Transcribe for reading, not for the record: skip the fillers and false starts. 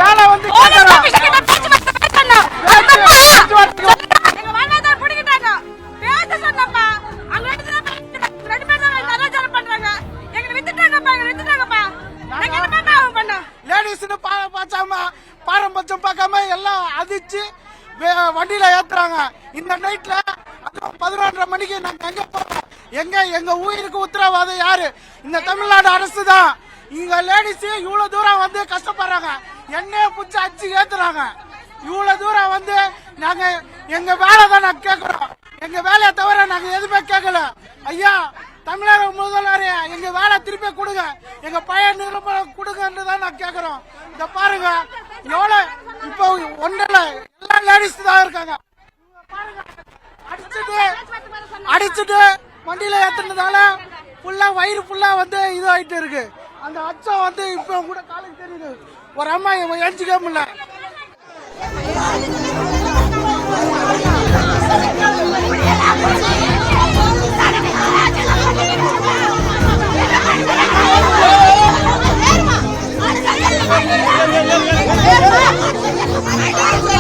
வேலை வந்து லேடிஸ்னு பார்க்காம பாரம்பரியம் பார்க்காம எல்லாம் அதிர்ச்சி வண்டியில ஏத்துறாங்க. இந்த நைட்ல 11:30 மணிக்கு நாங்க எங்க போறோம்? எங்க உயிருக்கு உத்தரவாதம் யாரு? இந்த தமிழ்நாடு அரசு தான். இங்க லேடிஸ் இவ்வளவு தூரம் வந்து கஷ்டப்படுறாங்க, எண்ணெய புடிச்சு அச்சு ஏத்துறாங்க. இவ்வளவு தூரம் வந்து நாங்க எங்க வேலை தான் நாங்க கேட்கிறோம். எங்க வேலையை தவிர நாங்க எதுவுமே கேட்கல. ஐயா தமிழக முதல்வர் எங்க வேலை திருப்பி கொடுங்க, எங்க பையன் நிரூபணம் கொடுங்கன்னு தான் நான் கேட்கிறோம். இத பாருங்க, எவ்வளவு இப்போ ஒன்றல எல்லா லேடிஸ் தான் இருக்காங்க. அடிச்சுட்டு வண்டியில ஏத்துனதால ஃபுல்லா வயிறு ஃபுல்லா வந்து இது ஆயிட்டு இருக்கு. அந்த அச்சம் வந்து இப்ப கூட காலுக்கு தெரியுது. ஒரு அம்மா எஞ்சிக்க முடியல. Hey!